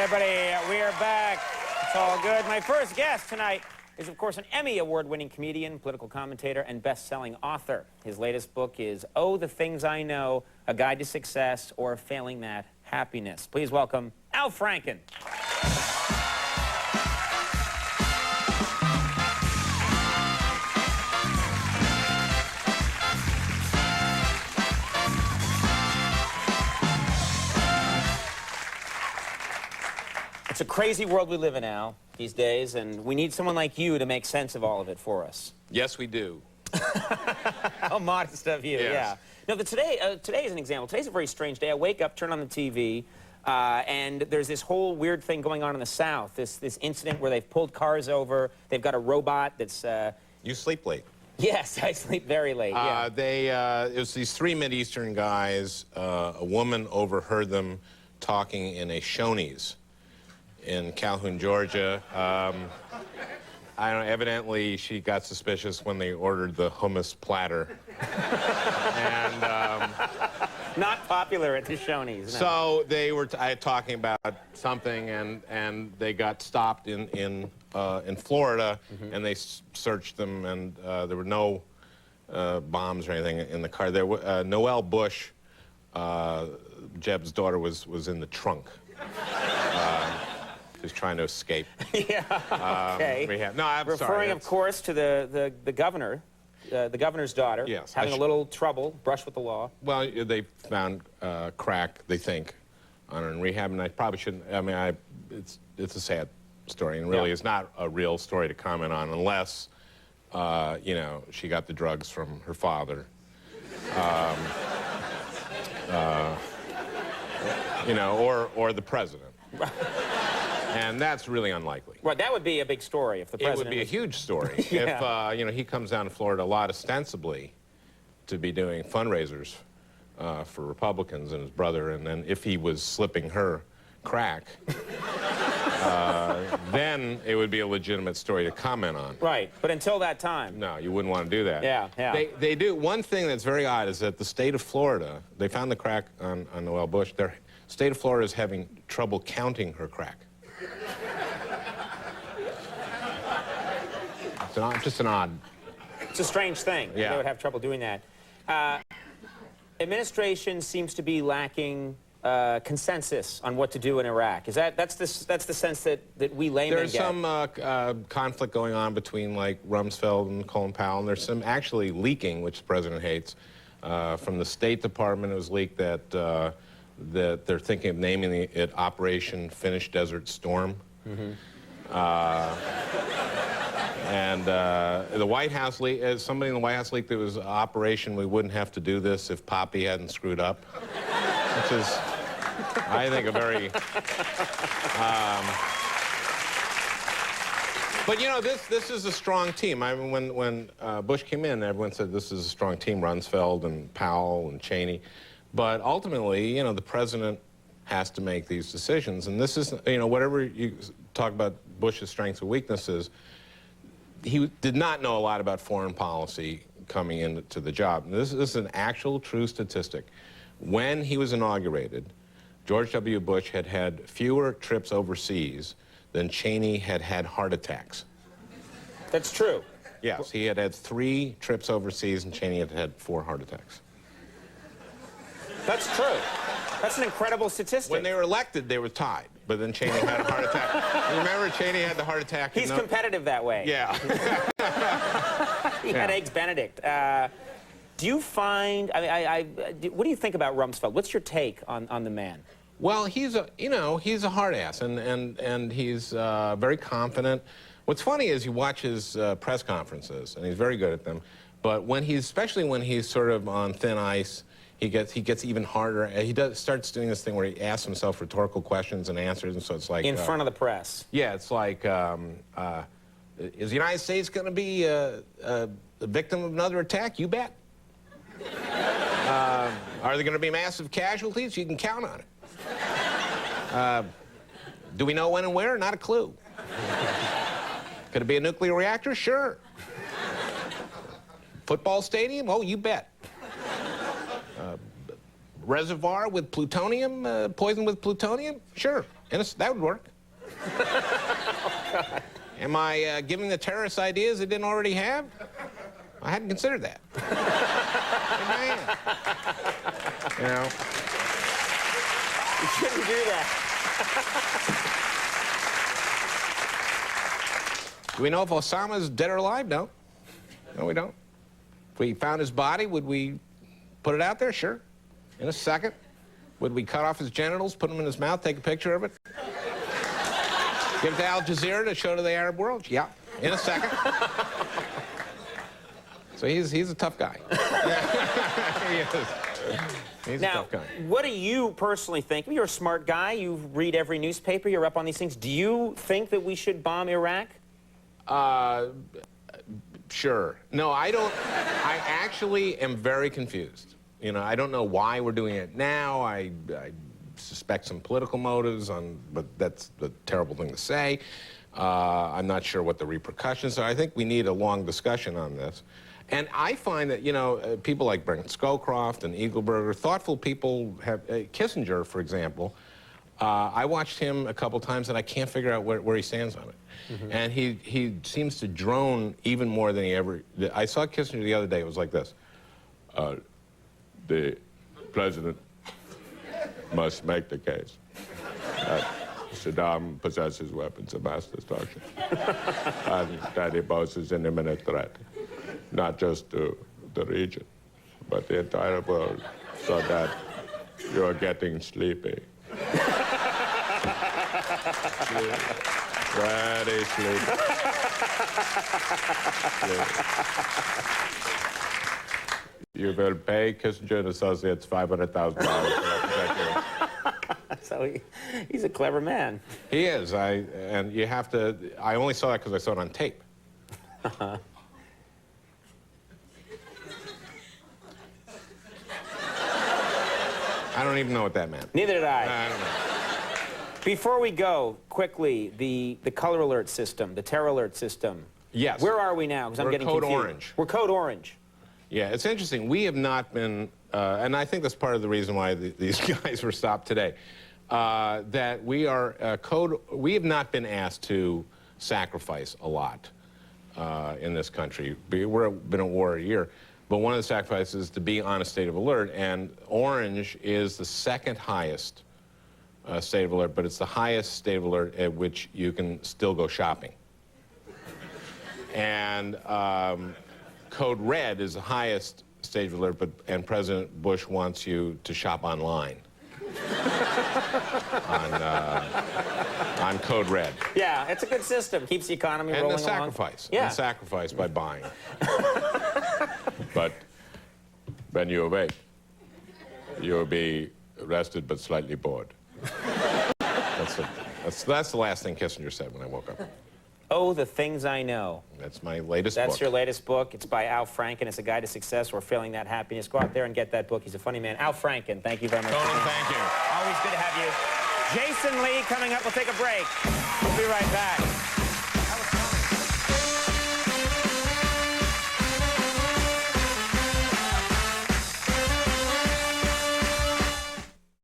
everybody. We are back. It's all good. My first guest tonight is, of course, an Emmy Award-winning comedian, political commentator, and best-selling author. His latest book is Oh, the Things I Know, A Guide to Success, or Failing That, Happiness. Please welcome Al Franken. It's a crazy world we live in, Al, these days, and we need someone like you to make sense of all of it for us. Yes, we do. How modest of you, yes. Yeah. No, but today is an example. Today's a very strange day. I wake up, turn on the TV, and there's this whole weird thing going on in the South, this incident where they've pulled cars over. They've got a robot that's... You sleep late. Yes, I sleep very late, yeah. It was these three Mideastern guys. A woman overheard them talking in a Shoney's in Calhoun, Georgia. I don't know, evidently she got suspicious when they ordered the hummus platter. And, not popular at the Shoney's. No. So they were talking about something, and they got stopped in Florida, and they searched them, and there were no bombs or anything in the car. There, Noelle Bush, Jeb's daughter, was in the trunk. Who's trying to escape. Yeah, okay. No, I'm referring, sorry. Of course, to the governor, the governor's daughter. Yes. Having a little trouble, brush with the law. Well, they found crack, they think, on her in rehab, and I probably shouldn't. I mean, it's a sad story, and really, it's not a real story to comment on unless, you know, she got the drugs from her father. You know, or the president. And that's really unlikely. Well, that would be a big story if the president... It would be a huge story. Yeah. If, you know, he comes down to Florida a lot ostensibly to be doing fundraisers for Republicans and his brother, and then if he was slipping her crack, then it would be a legitimate story to comment on. Right, but until that time... No, you wouldn't want to do that. Yeah, yeah. They do. One thing that's very odd is that the state of Florida, they found the crack on Noelle Bush. The state of Florida is having trouble counting her crack. It's just an odd... It's a strange thing. Yeah. They would have trouble doing that. Administration seems to be lacking consensus on what to do in Iraq. That's the sense that we laymen There's get. some conflict going on between, like, Rumsfeld and Colin Powell, and there's some actually leaking, which the president hates. From the State Department, it was leaked that that they're thinking of naming it Operation Finnish Desert Storm. And the White House leaked, somebody in the White House leaked there was Operation We Wouldn't Have to Do This If Poppy Hadn't Screwed Up, which is, I think, a very... But, you know, this is a strong team. I mean, when Bush came in, everyone said this is a strong team, Rumsfeld and Powell and Cheney. But ultimately, you know, the president has to make these decisions. And this is, you know, whatever you talk about Bush's strengths and weaknesses, he did not know a lot about foreign policy coming into the job. And this is an actual true statistic. When he was inaugurated, George W. Bush had had fewer trips overseas than Cheney had had heart attacks. That's true. Yes, he had had 3 trips overseas and Cheney had had 4 heart attacks. That's true. That's an incredible statistic. When they were elected, they were tied, but then Cheney had a heart attack. You remember Cheney had the heart attack? He's competitive that way. Yeah. He had Eggs Benedict. Do you find, what do you think about Rumsfeld? What's your take on the man? Well, he's a hard ass, and he's very confident. What's funny is you watch his press conferences, and he's very good at them, but especially when he's sort of on thin ice, he gets even harder. He starts doing this thing where he asks himself rhetorical questions and answers, and so it's like... In front of the press. Yeah, it's like, is the United States going to be a victim of another attack? You bet. Are there going to be massive casualties? You can count on it. Do we know when and where? Not a clue. Could it be a nuclear reactor? Sure. Football stadium? Oh, you bet. Reservoir with plutonium, poison with plutonium? Sure. And that would work. Oh, God. Am I giving the terrorists ideas they didn't already have? I hadn't considered that. Man. You know? You shouldn't do that. Do we know if Osama's dead or alive? No. No, we don't. If we found his body, would we put it out there? Sure. In a second. Would we cut off his genitals, put them in his mouth, take a picture of it? Give it to Al Jazeera to show to the Arab world? Yeah. In a second. So he's a tough guy. He is. He's a tough guy. What do you personally think? You're a smart guy. You read every newspaper. You're up on these things. Do you think that we should bomb Iraq? Sure. No, I don't. I actually am very confused. You know, I don't know why we're doing it now. I suspect some political motives, but that's a terrible thing to say. I'm not sure what the repercussions are. I think we need a long discussion on this. And I find that, you know, people like Brent Scowcroft and Eagleburger, thoughtful people have, Kissinger, for example, I watched him a couple times and I can't figure out where he stands on it. Mm-hmm. And he seems to drone even more than he ever did. I saw Kissinger the other day, it was like this. The president must make the case that Saddam possesses weapons of mass destruction and that he poses an imminent threat, not just to the region, but the entire world, so that you're getting sleepy. Very sleepy. You will pay Kissinger and Associates $500,000 to represent you. So he's a clever man. He is. And you have to. I only saw that because I saw it on tape. I don't even know what that meant. Neither did I. I don't know. Before we go, quickly, the color alert system, the terror alert system. Yes. Where are we now? Because I'm getting code confused. orange. We're code orange. Yeah, it's interesting. We have not been, and I think that's part of the reason why these guys were stopped today, that we are we have not been asked to sacrifice a lot in this country. We've been at war a year, but one of the sacrifices is to be on a state of alert, and orange is the second highest state of alert, but it's the highest state of alert at which you can still go shopping. And code red is the highest state of alert, and President Bush wants you to shop online on code red. Yeah, it's a good system. Keeps the economy rolling along. And the sacrifice. Yeah. And sacrifice by buying. But when you awake, you'll be rested but slightly bored. That's the last thing Kissinger said when I woke up. Oh, the Things I Know. That's my latest book. That's your latest book. It's by Al Franken. It's a guide to success or failing that happiness. Go out there and get that book. He's a funny man. Al Franken, thank you very much. Conan, thank you. Always good to have you. Jason Lee coming up. We'll take a break. We'll be right back.